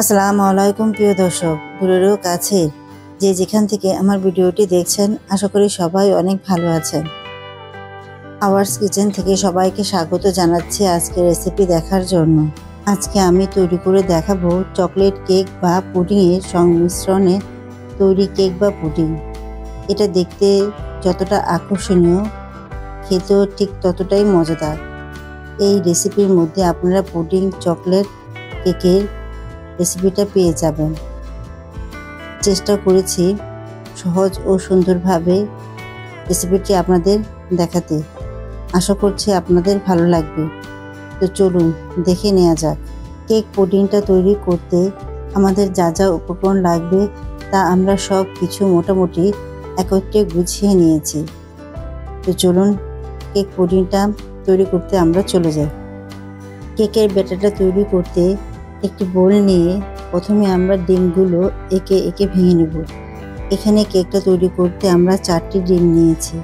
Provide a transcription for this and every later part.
আসসালামু আলাইকুম প্রিয় দর্শক, দূরেরও কাছে যে যেখান থেকে আমার ভিডিওটি দেখছেন, আশা করি সবাই অনেক ভালো আছেন। আওয়ার্স কিচেন থেকে সবাইকে স্বাগত জানাচ্ছি আজকে রেসিপি দেখার জন্য। আজকে আমি তৈরি করে দেখাবো চকলেট কেক বা পুডিংয়ের সংমিশ্রণে তৈরি কেক বা পুডিং। এটা দেখতে যতটা আকর্ষণীয়, খেতেও ঠিক ততটাই মজাদার। এই রেসিপির মধ্যে আপনারা পুডিং, চকলেট কেকের রেসিপিটা পেয়ে যাবেন। চেষ্টা করেছি সহজ ও সুন্দরভাবে রেসিপিটি আপনাদের দেখাতে। আশা করছি আপনাদের ভালো লাগবে। তো চলুন দেখে নেওয়া যাক। কেক পুডিংটা তৈরি করতে আমাদের যা যা উপকরণ লাগবে তা আমরা সব কিছু মোটামুটি একত্রে গুছিয়ে নিয়েছি। তো চলুন কেক পুডিংটা তৈরি করতে আমরা চলে যাই। কেকের ব্যাটারটা তৈরি করতে একটি বোল নিয়ে প্রথমে আমরা ডিমগুলো একে একে ভেঙে নেব। এখানে কেকটা তৈরি করতে আমরা 4টি ডিম নিয়েছি।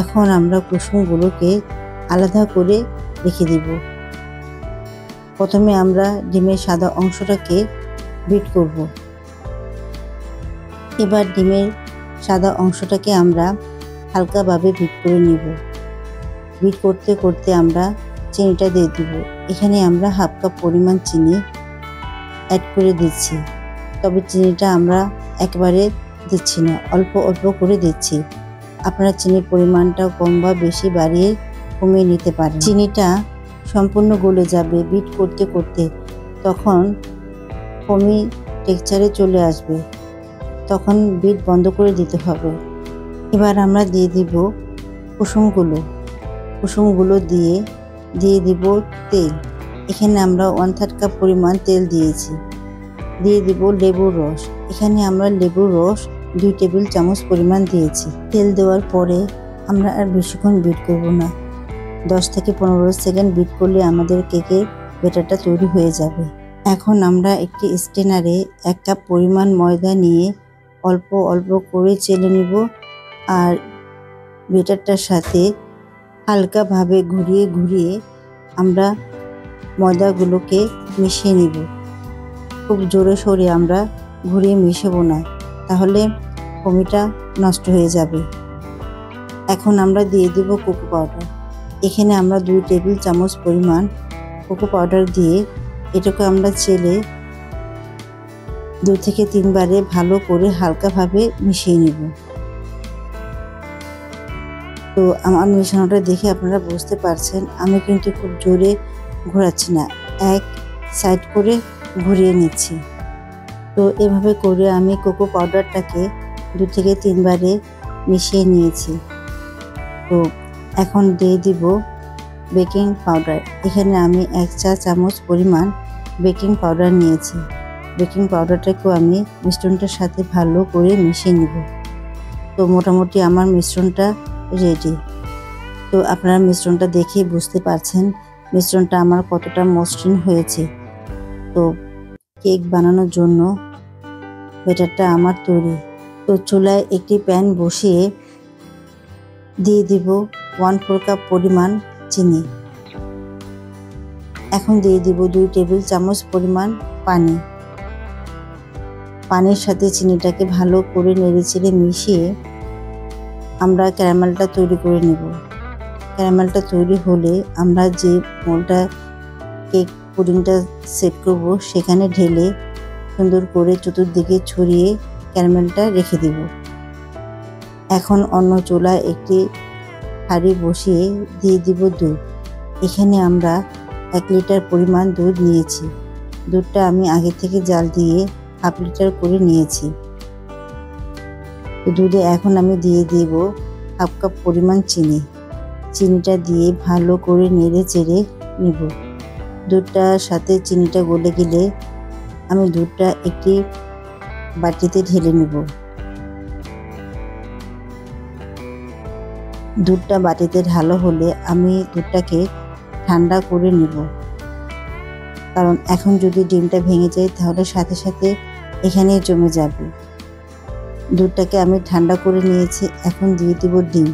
এখন আমরা কুসুমগুলোকে আলাদা করে রেখে দিব। প্রথমে আমরা ডিমের সাদা অংশটাকে বিট করব। এবার ডিমের সাদা অংশটাকে আমরা হালকাভাবে বিট করে নিব। বিট করতে করতে আমরা চিনিটা দিয়ে দিব। এখানে আমরা হাফ কাপ পরিমাণ চিনি অ্যাড করে দিচ্ছি। তবে চিনিটা আমরা একবারে দিচ্ছি না, অল্প অল্প করে দিচ্ছি। আপনারা চিনির পরিমাণটা কম বা বেশি বাড়িয়ে কমিয়ে নিতে পারেন। চিনিটা সম্পূর্ণ গলে যাবে বিট করতে করতে, তখন ফোমি টেক্সচারে চলে আসবে, তখন বিট বন্ধ করে দিতে হবে। এবার আমরা দিয়ে দিব কুসুমগুলো দিয়ে দিব তেল। এখানে আমরা 1/3 কাপ পরিমাণ তেল দিয়েছি। দিয়ে দিব লেবুর রস। এখানে আমরা লেবুর রস 2 টেবিল চামচ পরিমাণ দিয়েছি। তেল দেওয়ার পরে আমরা আর বেশিক্ষণ বিট করব না। 10 থেকে 15 সেকেন্ড বিট করলে আমাদের কেকের ব্যাটারটা তৈরি হয়ে যাবে। এখন আমরা একটি স্ট্রেনারে 1 কাপ পরিমাণ ময়দা নিয়ে অল্প অল্প করে চেলে নিব আর ব্যাটারটার সাথে হালকাভাবে ঘুরিয়ে ঘুরিয়ে আমরা ময়দাগুলোকে মিশিয়ে নিব। খুব জোরে সোরে আমরা ঘুরিয়ে মিশাবো না, তাহলে ফোমিটা নষ্ট হয়ে যাবে। এখন আমরা দিয়ে দিব কোকো পাউডার। এখানে আমরা 2 টেবিল চামচ পরিমাণ কোকো পাউডার দিয়ে এটাকে আমরা চেলে 2 থেকে 3 বারে ভালো করে হালকাভাবে মিশিয়ে নিব। তো আমার মিশ্রণটা দেখে আপনারা বুঝতে পারছেন আমি কিন্তু খুব জোরে ঘোরাচ্ছি না, এক সাইড করে ঘুরিয়ে নিচ্ছি। তো এভাবে করে আমি কোকো পাউডারটাকে 2 থেকে 3 বারে মিশিয়ে নিয়েছি। তো এখন দিয়ে দিব বেকিং পাউডার। এখানে আমি 1 চা চামচ পরিমাণ বেকিং পাউডার নিয়েছি। বেকিং পাউডারটাকেও আমি মিশ্রণটার সাথে ভালো করে মিশিয়ে নিব। তো মোটামুটি আমার মিশ্রণটা রেডি। তো আপনারা মিশ্রণটা দেখেই বুঝতে পারছেন মিশ্রণটা আমার কতটা মসৃণ হয়েছে। তো কেক বানানোর জন্য ব্যাটারটা আমার তৈরি। তো চুলায় একটি প্যান বসিয়ে দিয়ে দিব 1/4 কাপ পরিমাণ চিনি। এখন দিয়ে দিব 2 টেবিল চামচ পরিমাণ পানি। পানির সাথে চিনিটাকে ভালো করে নেড়েচেড়ে মিশিয়ে আমরা ক্যারামেলটা তৈরি করে নেব। ক্যারামেলটা তৈরি হলে আমরা যে মোলটা কেক পুডিংটা সেট করব সেখানে ঢেলে সুন্দর করে চতুর্দিকে ছড়িয়ে ক্যারামেলটা রেখে দিব। এখন অন্য চুলায় একটি হাঁড়ি বসিয়ে দিয়ে দিব দুধ। এখানে আমরা 1 লিটার পরিমাণ দুধ নিয়েছি। দুধটা আমি আগে থেকে জাল দিয়ে 1/2 লিটার করে নিয়েছি। দুধে এখন আমি দিয়ে দিব 1/2 কাপ পরিমাণ চিনি। চিনিটা দিয়ে ভালো করে নেড়ে চেড়ে নিব। দুধটার সাথে চিনিটা গলে গেলে আমি দুধটা একটি বাটিতে ঢেলে নেব। দুধটা বাটিতে ঢালো হলে আমি দুধটাকে ঠান্ডা করে নিব, কারণ এখন যদি ডিমটা ভেঙে যায় তাহলে সাথে সাথে এখানেই জমে যাবে। দুধটাকে আমি ঠান্ডা করে নিয়েছি। এখন দিয়ে দিব ডিম।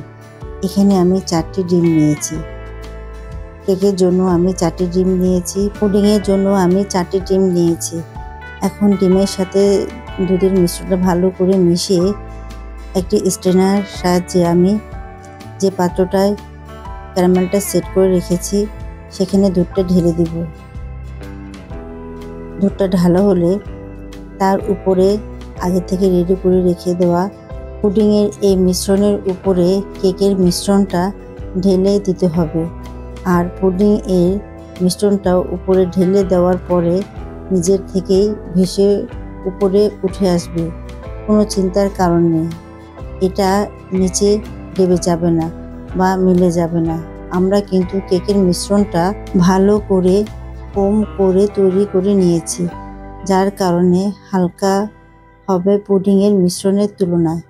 এখানে আমি 4টি ডিম নিয়েছি। কেকের জন্য আমি 4টি ডিম নিয়েছি, পুডিংয়ের জন্য আমি 4টি ডিম নিয়েছি। এখন ডিমের সাথে দুধের মিশ্রণটা ভালো করে মিশিয়ে একটি স্ট্রেনার সাহায্যে আমি যে পাত্রটায় ক্যারামেলটা সেট করে রেখেছি সেখানে দুধটা ঢেলে দিব। দুধটা ঢালা হলে তার উপরে আগে থেকে রেডি করে রেখে দেওয়া পুডিংয়ের এই মিশ্রণের উপরে কেকের মিশ্রণটা ঢেলে দিতে হবে। আর পুডিং এর মিশ্রণটাও উপরে ঢেলে দেওয়ার পরে নিজের থেকেই ভেসে উপরে উঠে আসবে, কোনো চিন্তার কারণ নেই। এটা নিচে দেবে যাবে না বা মিলে যাবে না। আমরা কিন্তু কেকের মিশ্রণটা ভালো করে কম করে তৈরি করে নিয়েছি, যার কারণে হালকা হবে পুডিংয়ের মিশ্রণের তুলনায়,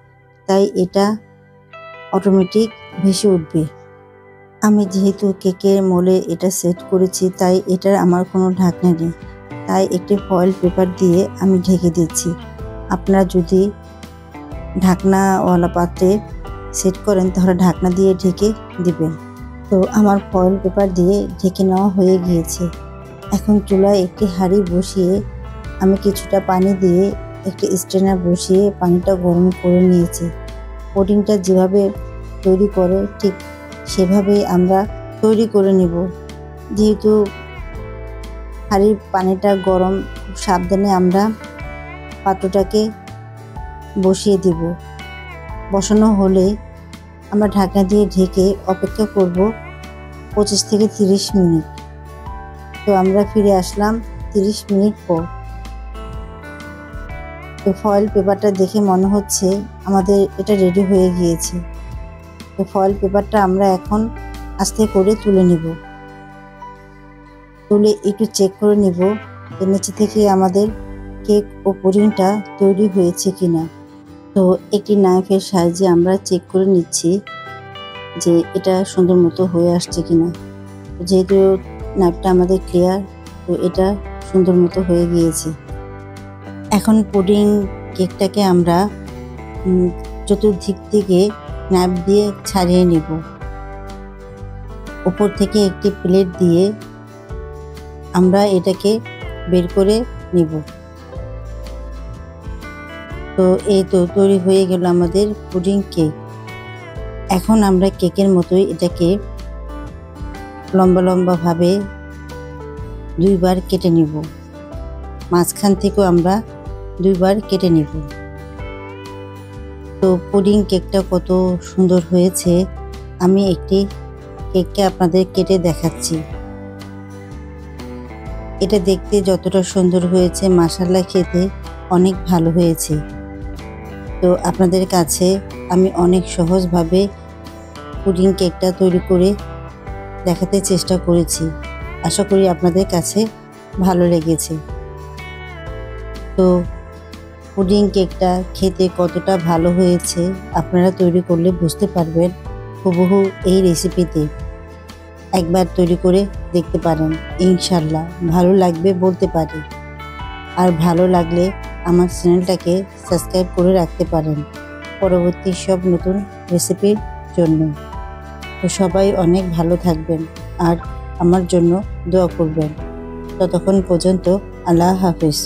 তাই এটা অটোমেটিক ভেসে উঠবে। আমি যেহেতু কেকের মোলে এটা সেট করেছি তাই এটার আমার কোনো ঢাকনা নেই, তাই একটি ফয়েল পেপার দিয়ে আমি ঢেকে দিচ্ছি। আপনারা যদি ঢাকনাওয়ালা পাত্রে সেট করেন তাহলে ঢাকনা দিয়ে ঢেকে দিবেন। তো আমার ফয়েল পেপার দিয়ে ঢেকে নেওয়া হয়ে গিয়েছে। এখন চুলায় একটি হাঁড়ি বসিয়ে আমি কিছুটা পানি দিয়ে একটি স্ট্রেনার বসিয়ে পানিটা গরম করে নিয়েছি। পুডিংটা যেভাবে তৈরি করে ঠিক সেভাবেই আমরা তৈরি করে নেব। যেহেতু হাঁড়ির পানিটা গরম, সাবধানে আমরা পাত্রটাকে বসিয়ে দেব। বসানো হলে আমরা ঢাকনা দিয়ে ঢেকে অপেক্ষা করব 25 থেকে 30 মিনিট। তো আমরা ফিরে আসলাম 30 মিনিট পর। তো ফয়েল পেপারটা দেখে মনে হচ্ছে আমাদের এটা রেডি হয়ে গিয়েছে। তো ফয়েল পেপারটা আমরা এখন আস্তে করে তুলে নেব। তুলে একটু চেক করে নেব যে নিচে থেকে আমাদের কেক ও পুডিংটা তৈরি হয়েছে কিনা। তো একটি নাইফের সাহায্যে আমরা চেক করে নিচ্ছি যে এটা সুন্দর মতো হয়ে আসছে কিনা। যেহেতু নাইফটা আমাদের ক্লিয়ার, তো এটা সুন্দর মতো হয়ে গিয়েছে। এখন পুডিং কেকটাকে আমরা চতুর্দিক থেকে নাইফ দিয়ে ছাড়িয়ে নেব। উপর থেকে একটি প্লেট দিয়ে আমরা এটাকে বের করে নেব। তো এই তো তৈরি হয়ে গেল আমাদের পুডিং কেক। এখন আমরা কেকের মতোই এটাকে লম্বা লম্বাভাবে 2 বার কেটে নেব। মাঝখান থেকেও আমরা 2 বার কেটে নেব। তো পুডিং কেকটা কত সুন্দর হয়েছে, আমি একটি কেককে আপনাদের কেটে দেখাচ্ছি। এটা দেখতে যতটা সুন্দর হয়েছে, মাশাআল্লাহ খেতে অনেক ভালো হয়েছে। তো আপনাদের কাছে আমি অনেক সহজভাবে পুডিং কেকটা তৈরি করে দেখাতে চেষ্টা করেছি। আশা করি আপনাদের কাছে ভালো লেগেছে। তো পুডিং কেকটা খেতে কতটা ভালো হয়েছে আপনারা তৈরি করলে বুঝতে পারবেন হুবহু এই রেসিপিতে। একবার তৈরি করে দেখতে পারেন, ইনশাল্লাহ ভালো লাগবে বলতে পারি। আর ভালো লাগলে আমার চ্যানেলটাকে সাবস্ক্রাইব করে রাখতে পারেন পরবর্তী সব নতুন রেসিপির জন্য। তো সবাই অনেক ভালো থাকবেন আর আমার জন্য দোয়া করবেন। ততক্ষণ পর্যন্ত আল্লাহ হাফেজ।